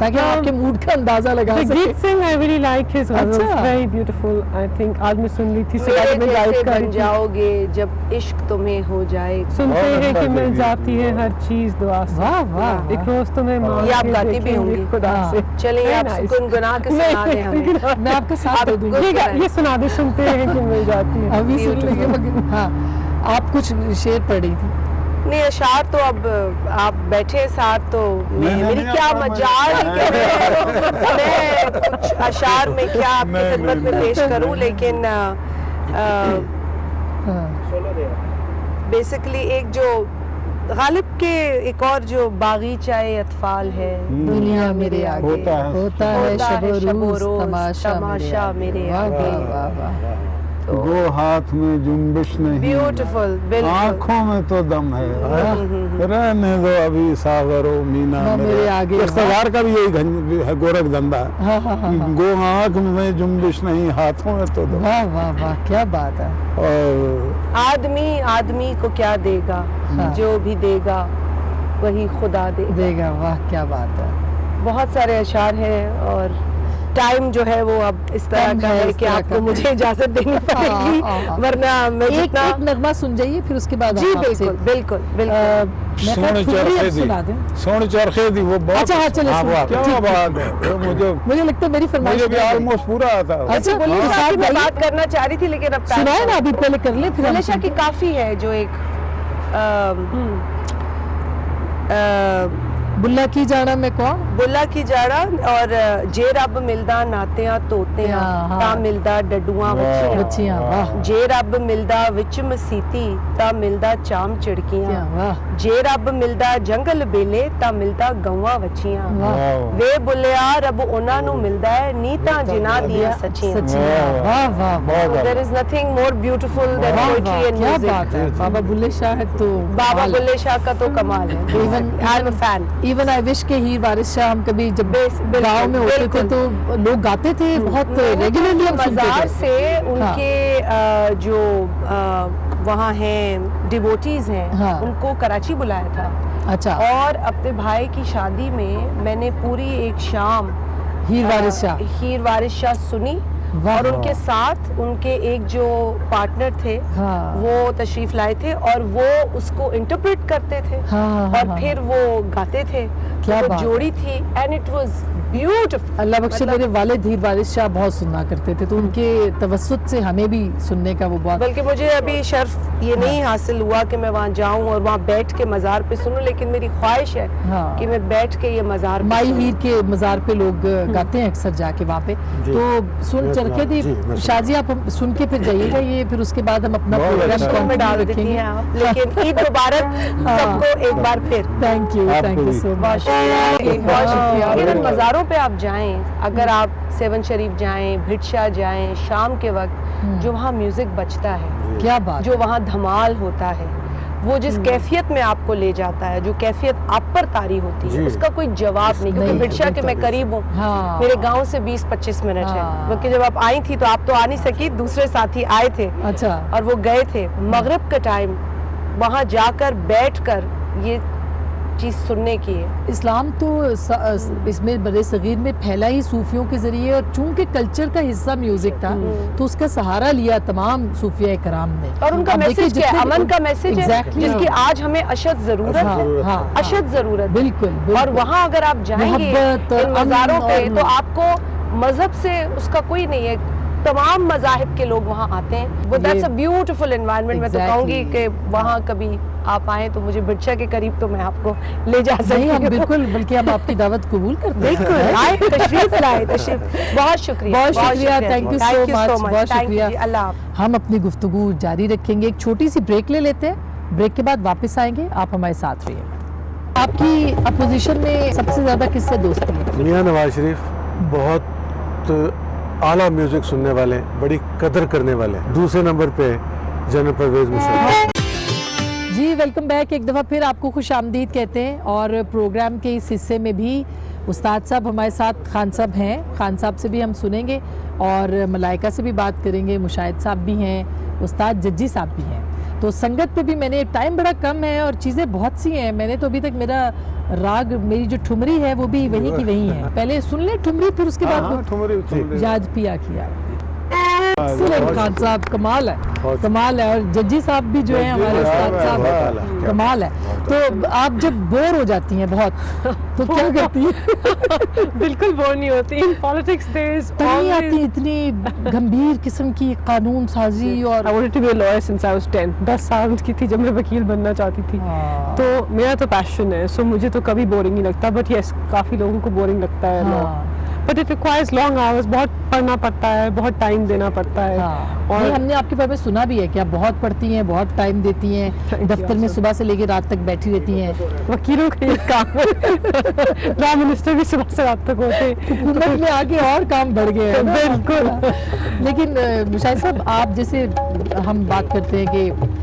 ताकि हम आपके मूड का अंदाजा लगा Jagdeep सकें। Singh, I really like his ghazals, अच्छा। very beautiful. I think आज मैं सुन ली थी मेरे सुबह में ड्राइव जैसे कर रही बन थी। जाओगे जब इश्क तुम्हें हो जाए। सुनते बहुत हैं अच्छा कि मिल जगदीप जाती है हर चीज दुआ से। वाह वाह एक रोज तुम्हें मांग ये आप के गाती भी देखेंगे होंगी। खुदा हाँ। से। चलिए Very आप nice. गुनगुना के सुना दें हमें। मैं आपका साथ दे दूंगी। ठीक है, ये सुना दे, सुनते हैं कि मिल जाती है। अभी सुन Beautiful. लेंगे मगर हाँ आप कुछ शेर पढ़ी थी। नहीं अशार तो अब आप बैठे साथ तो नहीं, मेरी नहीं, क्या आप मजाल नहीं, कि मैं कुछ अशार में क्या आपकी नहीं, खिदमत में नहीं, पेश करूं लेकिन हाँ, बेसिकली एक जो गालिब के एक और जो बागीचाए अतफाल है दुनिया मेरे आगे होता है। होता है होता है शब शब रोज रोज तमाशा तमाशा मेरे मेरे आगे। वाह आगे। वाह वाह वाह। दो हाथ में जुम्बिश नहीं, ब्यूटीफुल बिल्कुल आंखों में तो दम है, रहने दो अभी सागरो मीना ना मेरे आगे। इख्तियार का भी यही है, गोरख धंधा है। हाँ हाँ हाँ हाँ। गो आंख में जुम्बिश नहीं, हाथों में तो दम। वाह वाह वाह क्या बात है। और आदमी आदमी को क्या देगा हाँ। जो भी देगा वही खुदा देगा। देगा वाह क्या बात है। बहुत सारे अशार हैं और टाइम जो है वो अब इस तरह कम का है, है इस कि तरह आपको का। मुझे इजाजत देनी पड़ेगी हाँ। वरना मैं एक जितना एक नगमा सुन जाइए फिर उसके बाद जी हम आपसे बिल्कुल बिल्कुल बिल्कुल मैं सोने खुद ही चरखे अब सुना दूं। दी, सोने चरखे दी, वो बहुत अच्छा, हाँ, चलो, हाँ, सुनो। वाह, क्या ठीक, बात है। वो मुझे मुझे लगता है मेरी फरमाइश भी नहीं है। ऑलमोस्ट पूरा आता है। अच्छा बोलिए तो शाह साथ की मैं गाइए। बात करना चाह रही थी लेकिन अब टाइम सुनाए ना अभी पहले कर ले फिर हम बुल्ले शाह की सुनते हैं। काफी है जो एक बुल्ला की जाना मैं कौन बुल्ला की जाड़ा और जे रब मिलदा नातियां तोतियां हाँ। ता मिलदा डडुआं बच्चियां बच्चियां वाह जे रब मिलदा विच मसीती ता मिलदा चाम क्या चिड़कियां वाह जे रब मिलदा जंगल बेले ता मिलदा गौवां वच्छियां वाह वे बुल्लिया रब ਉਹਨਾਂ ਨੂੰ ਮਿਲਦਾ ਹੈ ਨੀਤਾਂ ਜਿਨ੍ਹਾਂ ਦੀਆਂ ਸੱਚੀਆਂ सच्चियां वाह वाह वाह there is nothing more beautiful than वाह, पोएट्री वाह, एंड क्या म्यूजिक बात है बाबा बुल्ले शाह तो बाबा कमाल है। बुल्ले शाह का तो कमाल है I am a fan even I wish के हीर वारिस शाह हम कभी जब बिल्कुल, गांव में होते थे बिल्कुल। तो लोग गाते थे बहुत रेगुलरली हम सुनते मज़ार थे से उनके जो वहाँ हैं डिवोटीज हैं हाँ। उनको कराची बुलाया था अच्छा और अपने भाई की शादी में मैंने पूरी एक शाम हीर वारिस शाह हीर वारिस शाह सुनी वाह। और उनके साथ उनके एक जो पार्टनर थे हाँ। वो तशरीफ लाए थे और वो उसको इंटरप्रेट करते थे हाँ, हाँ, और हाँ, फिर वो गाते थे क्या तो वो बात जोड़ी थी एंड इट वाज ब्यूटीफुल अल्लाह बख्शे मेरे वालिद हीर वारिस शाह बहुत सुनना करते थे तो उनके तवस्सुत से हमें भी सुनने का वो बहुत बल्कि मुझे अभी शर्फ ये नहीं हासिल हुआ कि मैं वहाँ जाऊँ और वहाँ बैठ के मज़ार पे सुनूं लेकिन मेरी ख्वाहिश है हाँ। कि मैं बैठ के ये मज़ार पे माई सुनूं। हीर के मज़ार पे लोग गाते हैं अक्सर जाके वहाँ पे जी। तो सुन मैं चरखे दी जी, मैं शाजी आप सुन के फिर जाइएगा ये फिर उसके बाद हम अपना बहुत प्रोग्राम अच्छा। में डाल देती रखेंगे हैं आप लेकिन ईद मुबारक सबको एक बार फिर थैंक यू आपको भी। सो बहुत मच शुक्रिया बहुत शुक्रिया हाँ। इन मज़ारों पे आप जाएं अगर आप सेवन शरीफ जाएं भिटशा जाएं शाम के वक्त जो वहाँ म्यूजिक बजता है क्या बात जो वहाँ धमाल होता है वो जिस कैफियत में आपको ले जाता है जो कैफियत आप पर तारी होती है जी। उसका कोई जवाब नहीं क्योंकि नहीं, भिटशा के मैं बिल्कुल। करीब हूँ हाँ। मेरे गांव से 20-25 मिनट है हाँ। क्योंकि जब आप आई थी तो आप तो आ नहीं सकी दूसरे साथी आए थे अच्छा और वो गए थे मगरिब का टाइम वहाँ जाकर बैठकर ये चीज़ सुनने की है इस्लाम तो इसमें बड़े सगीर में फैला ही सूफियों के जरिए और चूंकि कल्चर का हिस्सा म्यूजिक था तो उसका सहारा लिया तमाम सूफिया कराम ने और उनका अब देखिए मैसेज क्या है जितने भी अमन का मैसेज है Exactly, जिसकी हाँ। आज हमें अशद जरूरत हाँ, है हाँ, अशद जरूरत है बिल्कुल, बिल्कुल। और वहाँ अगर आप जाएंगे मोहब्बत, इन मज़ारों अमन पे और- तो आपको मजहब से उसका कोई नहीं है तमाम मजाहिब के लोग वहाँ आते हैं वो दैट्स अ ब्यूटीफुल एनवायरनमेंट मैं तो Exactly. कहूँगी कि वहाँ कभी आप आए तो मुझे भिटशा के करीब तो मैं आपको ले जा सकती नहीं हम हूँ बिल्कुल बल्कि हम आपकी दावत कबूल करते हैं बिल्कुल आए तशरीफ लाए तशरीफ बहुत शुक्रिया बहुत शुक्रिया थैंक यू सो मच बहुत थैंक शुक्रिया यू अल्लाह हाफ़िज़। हम अपनी गुफ्तगू जारी रखेंगे एक छोटी सी ब्रेक ले लेते हैं ब्रेक के बाद वापस आएंगे आप हमारे साथ रहिए आपकी अपोजिशन में सबसे ज्यादा किससे दोस्ती है मियाँ नवाज शरीफ बहुत आला म्यूज़िक सुनने वाले बड़ी कदर करने वाले दूसरे नंबर पे जनरल परवेज़ मुशर्रफ जी वेलकम बैक एक दफ़ा फिर आपको खुश आमदीद कहते हैं और प्रोग्राम के इस हिस्से में भी उस्ताद साहब हमारे साथ खान साहब हैं खान साहब से भी हम सुनेंगे और मलाइका से भी बात करेंगे मुशाहिद साहब भी हैं उस्ताद जज्जी साहब भी हैं तो संगत पे भी मैंने टाइम बड़ा कम है और चीज़ें बहुत सी हैं मैंने तो अभी तक मेरा राग मेरी जो ठुमरी है वो भी वही की वही है. पहले सुन ले ठुमरी फिर उसके हाँ, बाद ठुमरी याद पिया किया. Excellent, खान साहब कमाल है, कमाल है. और जज्जी साहब भी जो है हमारे उस्ताद साहब कमाल है. तो आप जब बोर हो जाती हैं बहुत तो क्या करती हैं? बिल्कुल बोर नहीं होती. इन पॉलिटिक्स देयर इज नहीं आती इतनी गंभीर किस्म की कानून साजी और I wanted to be a lawyer since I was 10. 10 साल की थी जब मैं वकील बनना चाहती थी. हाँ. तो मेरा तो पैशन है, सो मुझे तो कभी बोरिंग नहीं लगता. बट यस, काफ़ी लोगों को बोरिंग लगता है लॉ. हाँ. But it requires long hours. बहुत पढ़ना पड़ता है, बहुत टाइम देना पड़ता है. हाँ. और नहीं, हमने आपके बारे में सुना भी है कि आप बहुत पढ़ती हैं, बहुत टाइम देती हैं, Thank you, दफ्तर में sir. सुबह से लेकर रात तक बैठी रहती हैं. वकीलों का ये काम है. लॉ मिनिस्टर भी सुबह से रात तक होते. हुकूमत में आके और काम बढ़ गए हैं ना. बिल्कुल. लेकिन शाहिद साहब, आप जैसे हम बात करते हैं कि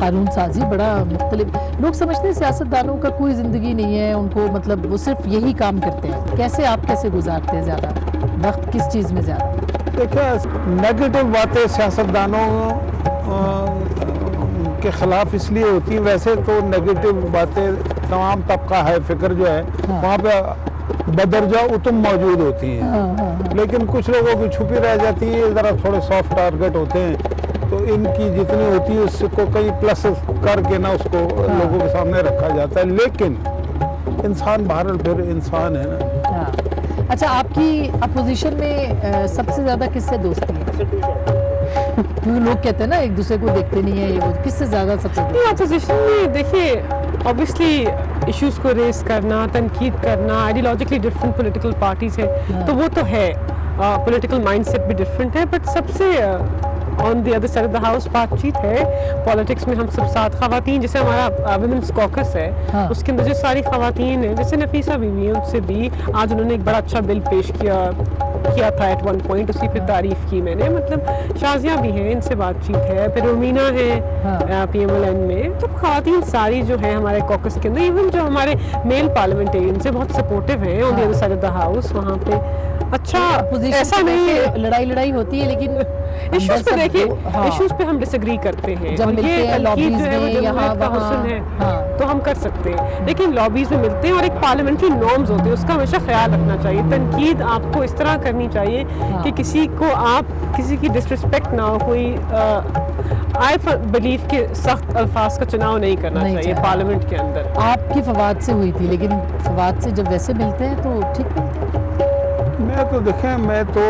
कानून साजी बड़ा मुख्तलिफ, लोग समझते हैं सियासतदानों का कोई ज़िंदगी नहीं है, उनको मतलब वो सिर्फ यही काम करते हैं. कैसे आप कैसे गुजारते हैं ज़्यादा वक्त, किस चीज़ में ज़्यादा? देखिए, नेगेटिव बातें सियासतदानों के खिलाफ इसलिए होती हैं. वैसे तो नेगेटिव बातें तमाम तबका है फिक्र जो है हाँ. वहाँ पे बदरजा उतम मौजूद होती हैं. हाँ, हाँ, हाँ. लेकिन कुछ लोगों की छुपी रह जाती है, ज़रा थोड़े सॉफ्ट टारगेट होते हैं. तो इनकी जितनी होती है उसको कई प्लस करके ना उसको लोगों के सामने रखा जाता है. लेकिन इंसान बहरहाल फिर इंसान है ना. हाँ. अच्छा, आपकी अपोजिशन में सबसे ज़्यादा किससे दोस्ती है? क्योंकि लोग कहते हैं ना एक दूसरे को देखते नहीं है, ये वो, किससे ज़्यादा सबसे दोस्ती? अपोजिशन में देखिए, ऑब्वियसली इश्यूज को रेस करना, तनकीद करना, आइडियोलॉजिकली डिफरेंट पॉलिटिकल पार्टीज है. हाँ. तो वो तो है, पॉलिटिकल माइंडसेट भी डिफरेंट है. बट सबसे on the other side of the house बातचीत है. पॉलिटिक्स में हम सब साथ खवातीन, जैसे हमारा वुमेन्स कॉकस है, हाँ. उसके अंदर जो सारी खवातीन हैं, जैसे नफीसा बीवी है, उससे भी आज उन्होंने एक बड़ा अच्छा बिल पेश किया था एट वन पॉइंट. उसी पे तारीफ की मैंने. मतलब शाजिया भी हैं, इनसे बातचीत है. फिर रुमीना है हाँ. PMLN में. तो खवातीन सारी जो है हमारे कॉकस के अंदर, इवन जो हमारे मेल पार्लियामेंटेरियन से बहुत सपोर्टिव हैं on the other side of the house. वहाँ पे अच्छा ऐसा नहीं है, लड़ाई होती है, लेकिन इश्यूज पे देखिए, हाँ. इश्यूज पे हम डिसएग्री करते हैं. जब और मिलते ये हैं तनकीद लॉबीज जो है वो में, जमहूरियत यहाँ का वहाँ, हुस्न है. हाँ. तो हम कर सकते हैं. लेकिन लॉबीज में मिलते हैं और एक पार्लियामेंट्री नॉर्म्स होते हैं, उसका हमेशा ख्याल रखना चाहिए. तनकीद आपको इस तरह करनी चाहिए हाँ. कि किसी की डिसरिस्पेक्ट ना हो. कोई आई बिलीव के सख्त अल्फाज का चुनाव नहीं करना नहीं चाहिए चाहिए. पार्लियामेंट के अंदर. आपकी फवाद से हुई थी, लेकिन फवाद से जब वैसे मिलते हैं तो ठीक मिलते हैं. मैं तो देखें, मैं तो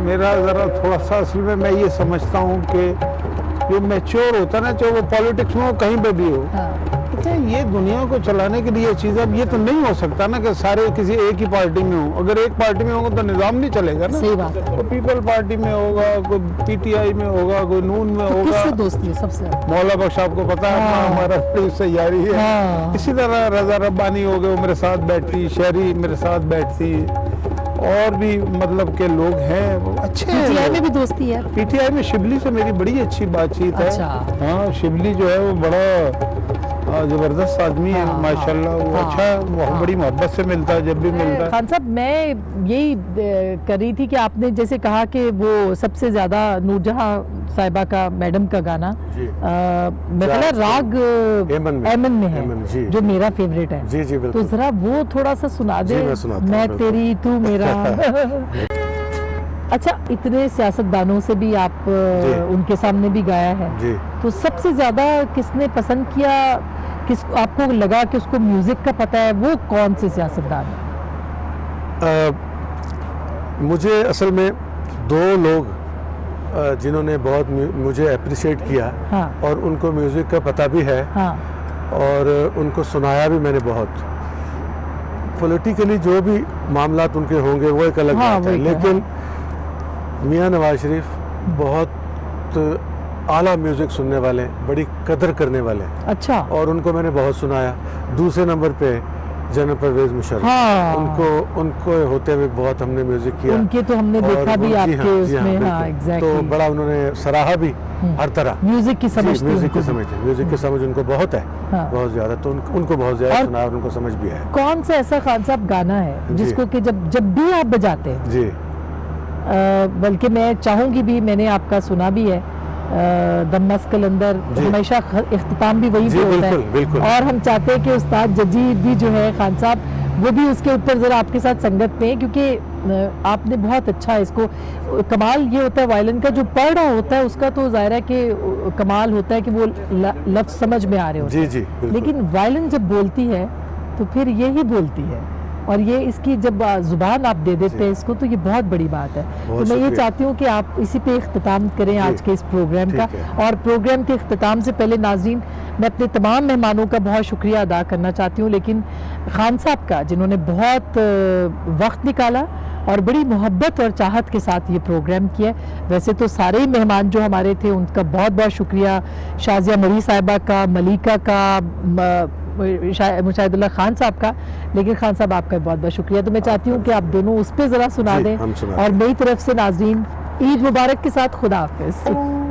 मेरा ज़रा थोड़ा सा असल में मैं ये समझता हूँ कि जो मैच्योर होता है ना, चाहे वो पॉलिटिक्स में हो कहीं पे भी हो, हाँ. देखिए ये दुनिया को चलाने के लिए चीज़. अब ये तो नहीं हो सकता ना कि सारे किसी एक ही पार्टी में हो. अगर एक पार्टी में होगा तो निज़ाम नहीं चलेगा ना. सही बात है. तो पीपल पार्टी में होगा, कोई PTI में होगा, कोई नून में होगा. किससे दोस्ती है सबसे ज्यादा? मौला बख्श आपको पता है, हाँ. हमारा उससे यारी है. हाँ. इसी तरह रजा रब्बानी हो गए, वो मेरे साथ बैठती, शहरी मेरे साथ बैठती, और भी मतलब के लोग हैं, वो अच्छे हैं PTI लोग. में भी दोस्ती है? PTI में शिबली से मेरी बड़ी अच्छी बातचीत है. अच्छा. हाँ, शिबली जो है वो बड़ा जबरदस्त आदमी है. हाँ, माशाल्लाह वो हाँ, अच्छा है. वो हाँ. बड़ी मोहब्बत से मिलता है जब भी मिलता है. खान साहब, मैं यही कर रही थी कि आपने जैसे कहा कि वो सबसे ज्यादा नूरजहां साहिबा का, मैडम का गाना, जी. मैं कहला राग एमन में है, एमन, जी. जो मेरा फेवरेट है. जी जी तो बिल्कुल. जरा वो थोड़ा सा सुना दे. जी, मैं सुनाता हूँ, मैं बिल्कुल. तेरी तू मेरा. अच्छा, इतने सियासतदानों से भी आप जी. उनके सामने भी गाया है, जी. तो सबसे ज्यादा किसने पसंद किया, किस आपको लगा कि उसको म्यूजिक का पता है, वो कौन से सियासतदान है? मुझे असल में दो लोग जिन्होंने बहुत मुझे अप्रिशिएट किया, हाँ. और उनको म्यूज़िक का पता भी है, हाँ. और उनको सुनाया भी मैंने बहुत. पॉलिटिकली जो भी मामलात उनके होंगे वो एक अलग हाँ, बात है, वही तो, लेकिन मियां नवाज शरीफ बहुत आला म्यूज़िक सुनने वाले, बड़ी कदर करने वाले, अच्छा. और उनको मैंने बहुत सुनाया. दूसरे नंबर पे जनरल परवेज मुशर्रफ, हाँ. उनको होते हुए बहुत हमने म्यूज़िक किया. उनके तो हमने और देखा भी जी आपके हाँ, जी उसमें. हाँ, हाँ, बिल्कुल. एग्जैक्टली. तो बड़ा उन्होंने सराहा भी हर तरह. म्यूजिक की समझ थी म्यूज़िक की उनको भी. समझ है, म्यूज़िक की समझ उनको बहुत है, हाँ. बहुत ज़्यादा. तो उनको बहुत ज़्यादा और- सुना और उनको समझ भी है. कौन सा ऐसा खान साहब गाना है जी. जिसको कि जब भी आप बजाते हैं, जी. बल्कि मैं चाहूंगी भी, मैंने आपका सुना भी है, दम्मस कलंदर जी। हमेशा इख्तिताम भी वहीं जी, पे होता बिल्कुल, है बिल्कुल। और हम चाहते हैं कि उस्ताद जजीद भी जो है खान साहब वो भी उसके ऊपर ज़रा आपके साथ संगत में, क्योंकि आपने बहुत अच्छा इसको, कमाल ये होता है वायलिन का जो पढ़ रहा होता है उसका तो ज़ाहिर है कि कमाल होता है कि वो लफ्ज़ समझ में आ रहे होते हैं, जी जी बिल्कुल। लेकिन वायलिन जब बोलती है तो फिर ये ही बोलती है, और ये इसकी जब ज़ुबान आप दे देते हैं इसको तो ये बहुत बड़ी बात है। तो बहुत मैं ये शुक्रिया। चाहती हूँ कि आप इसी पे इख्तिताम करें आज के इस प्रोग्राम का। ठीक है। और प्रोग्राम के इख्तिताम से पहले नाज़रीन मैं अपने तमाम मेहमानों का बहुत शुक्रिया अदा करना चाहती हूँ, लेकिन खान साहब का जिन्होंने बहुत वक्त निकाला और बड़ी मोहब्बत और चाहत के साथ ये प्रोग्राम किया। वैसे तो सारे ही मेहमान जो हमारे थे उनका बहुत बहुत शुक्रिया, शाजिया मरी साहिबा का, मलिका का, मुशाहिदुल्लाह खान साहब का, लेकिन खान साहब आपका बहुत बहुत शुक्रिया। तो मैं चाहती हूँ कि आप दोनों उस पर ज़रा सुना जी, दें हम सुना और मेरी तरफ से नाज़रीन ईद मुबारक के साथ खुदा हाफिज़।